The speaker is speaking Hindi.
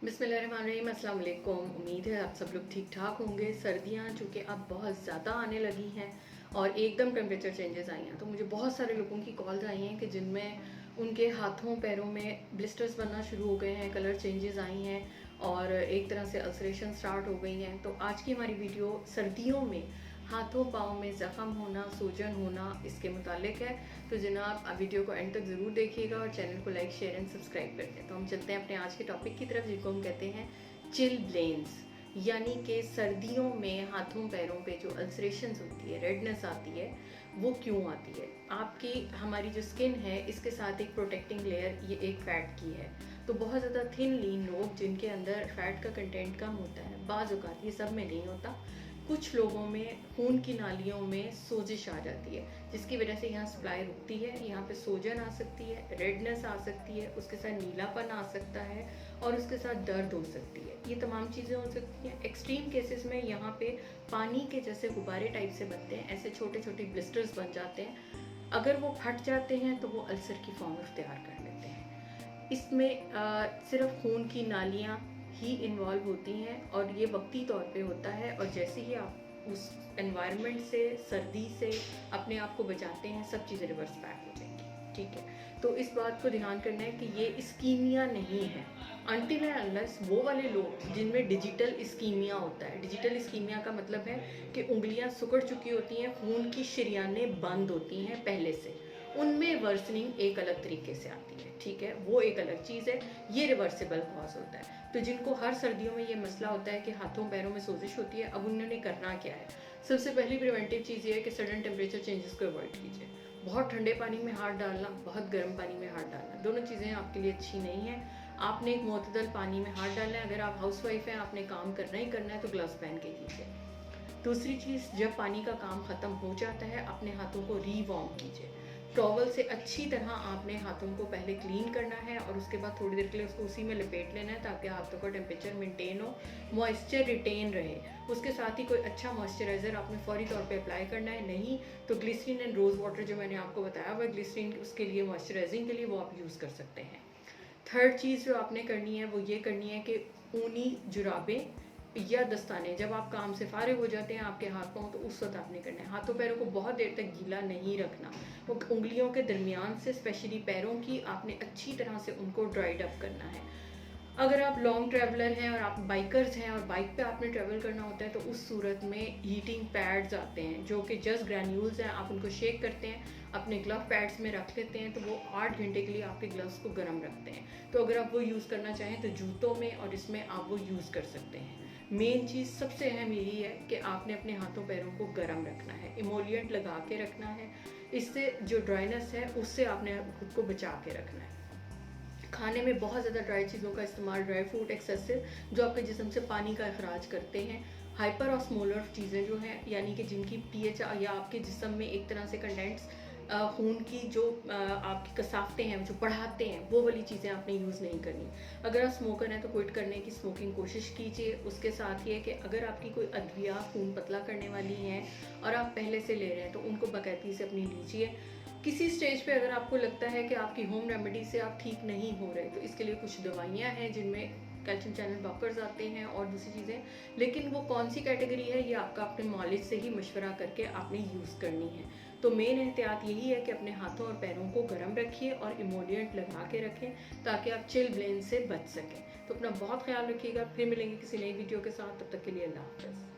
बिस्मिल्लाहिर्रहमानिर्रहीम, अस्सलाम वालेकुम। उम्मीद है आप सब लोग ठीक ठाक होंगे। सर्दियाँ चूँकि अब बहुत ज़्यादा आने लगी हैं और एकदम टेम्परेचर चेंजेस आई हैं, तो मुझे बहुत सारे लोगों की कॉल्स आई हैं कि जिनमें उनके हाथों पैरों में ब्लिस्टर्स बनना शुरू हो गए हैं, कलर चेंजेस आई हैं और एक तरह से अल्सरेशन स्टार्ट हो गई हैं। तो आज की हमारी वीडियो सर्दियों में हाथों पाँव में ज़ख़म होना, सूजन होना, इसके मुतालिक है। तो जनाब आप वीडियो को एंड तक ज़रूर देखिएगा और चैनल को लाइक शेयर एंड सब्सक्राइब कर दें। तो हम चलते हैं अपने आज के टॉपिक की तरफ, जिनको हम कहते हैं चिलब्लेन्स, यानी कि सर्दियों में हाथों पैरों पे जो अल्सरेशंस होती है, रेडनेस आती है, वो क्यों आती है। आपकी हमारी जो स्किन है इसके साथ एक प्रोटेक्टिंग लेयर ये एक फ़ैट की है। तो बहुत ज़्यादा थिन लीन लोग जिनके अंदर फ़ैट का कंटेंट कम होता है, बाज़ औक़ात ये सब में नहीं होता, कुछ लोगों में खून की नालियों में सोजिश आ जाती है, जिसकी वजह से यहाँ सप्लाई रुकती है, यहाँ पे सोजन आ सकती है, रेडनेस आ सकती है, उसके साथ नीलापन आ सकता है और उसके साथ दर्द हो सकती है। ये तमाम चीज़ें हो सकती हैं। एक्सट्रीम केसेस में यहाँ पे पानी के जैसे गुब्बारे टाइप से बनते हैं, ऐसे छोटे छोटे ब्लिस्टर्स बन जाते हैं। अगर वो फट जाते हैं तो वो अल्सर की फॉर्म इख्तियार कर लेते हैं। इसमें सिर्फ खून की नालियाँ ही इन्वॉल्व होती हैं और ये वक्ती तौर पे होता है, और जैसे ही आप उस एनवायरनमेंट से, सर्दी से अपने आप को बचाते हैं, सब चीज़ें रिवर्स बैक हो जाएंगी। ठीक है, तो इस बात को ध्यान करना है कि ये इस्कीमिया नहीं है अनटिल एंड अनलेस वो वाले लोग जिनमें डिजिटल इस्कीमिया होता है। डिजिटल इस्कीमिया का मतलब है कि उंगलियां सिकुड़ चुकी होती हैं, खून की शरियानें बंद होती हैं पहले से, उनमें वर्सनिंग एक अलग तरीके से आती है। ठीक है, वो एक अलग चीज़ है, ये रिवर्सिबल कॉज होता है। तो जिनको हर सर्दियों में ये मसला होता है कि हाथों पैरों में सोजिश होती है, अब उन्होंने करना क्या है। सबसे पहली प्रिवेंटिव चीज़ ये है कि सडन टेम्परेचर चेंजेस को अवॉइड कीजिए। बहुत ठंडे पानी में हाथ डालना, बहुत गर्म पानी में हाथ डालना, दोनों चीज़ें आपके लिए अच्छी नहीं हैं। आपने एक मोतदल पानी में हाथ डालना है। अगर आप हाउसवाइफ हैं, आपने काम करना ही करना है, तो ग्लव्स पहन के कीजिए। दूसरी चीज़, जब पानी का काम ख़त्म हो जाता है, अपने हाथों को रीवॉर्म कीजिए। टॉवल से अच्छी तरह आपने हाथों को पहले क्लीन करना है और उसके बाद थोड़ी देर के लिए उसको उसी में लपेट लेना है, ताकि हाथों का टेम्परेचर मेंटेन हो, मॉइस्चर रिटेन रहे। उसके साथ ही कोई अच्छा मॉइस्चराइज़र आपने फौरी तौर पे अप्लाई करना है। नहीं तो ग्लिसरीन एंड रोज़ वाटर जो मैंने आपको बताया हुआ, ग्लिसरीन उसके लिए, मॉइस्चराइजिंग के लिए, वो आप यूज़ कर सकते हैं। थर्ड चीज़ जो आपने करनी है वो ये करनी है कि ऊनी जुराबें या दस्ताने, जब आप काम से फारिग हो जाते हैं आपके हाथ पाँव, तो उस वक्त आपने करना है। हाथों पैरों को बहुत देर तक गीला नहीं रखना, वो उंगलियों के दरमियान से, स्पेशली पैरों की, आपने अच्छी तरह से उनको ड्राइड अप करना है। अगर आप लॉन्ग ट्रैवलर हैं और आप बाइकर्स हैं और बाइक पे आपने ट्रैवल करना होता है, तो उस सूरत में हीटिंग पैड्स आते हैं जो कि जस्ट ग्रैन्यूल्स हैं, आप उनको शेक करते हैं, अपने ग्लव पैड्स में रख लेते हैं, तो वो 8 घंटे के लिए आपके ग्लव्स को गर्म रखते हैं। तो अगर आप वो यूज़ करना चाहें तो जूतों में और इसमें आप वो यूज़ कर सकते हैं। मेन चीज़ सबसे अहम यही है कि आपने अपने हाथों पैरों को गर्म रखना है, इमोलिएंट लगा के रखना है। इससे जो ड्राइनेस है उससे आपने खुद को बचा के रखना है। खाने में बहुत ज़्यादा ड्राई चीज़ों का इस्तेमाल, ड्राई फ्रूट एक्सेसिव, जो आपके जिस्म से पानी का अखराज करते हैं। हाइपर ऑस्मोलर चीज़ें जो हैं, यानी कि जिनकी पीएच या आपके जिस्म में एक तरह से कंडेंट्स खून की जो आपकी कसावटें हैं जो बढ़ाते हैं, वो वाली चीज़ें आपने यूज़ नहीं करनी। अगर आप स्मोकर हैं तो क्विट करने की स्मोकिंग कोशिश कीजिए। उसके साथ ये कि अगर आपकी कोई अद्विया खून पतला करने वाली हैं और आप पहले से ले रहे हैं, तो उनको बाकायदगी से अपनी लीजिए। किसी स्टेज पे अगर आपको लगता है कि आपकी होम रेमेडी से आप ठीक नहीं हो रहे, तो इसके लिए कुछ दवाइयाँ हैं जिनमें कैल्शियम चैनल ब्लॉकर्स आते हैं और दूसरी चीज़ें, लेकिन वो कौन सी कैटेगरी है ये आपका अपने नॉलेज से ही मशवरा करके आपने यूज़ करनी है। तो मेन एहतियात यही है कि अपने हाथों और पैरों को गर्म रखिए और इमोलिएंट लगा के रखें, ताकि आप चिलब्लेन से बच सकें। तो अपना बहुत ख्याल रखिएगा। फिर मिलेंगे किसी नई वीडियो के साथ, तब तक के लिए अल्लाह हाफ़िज़।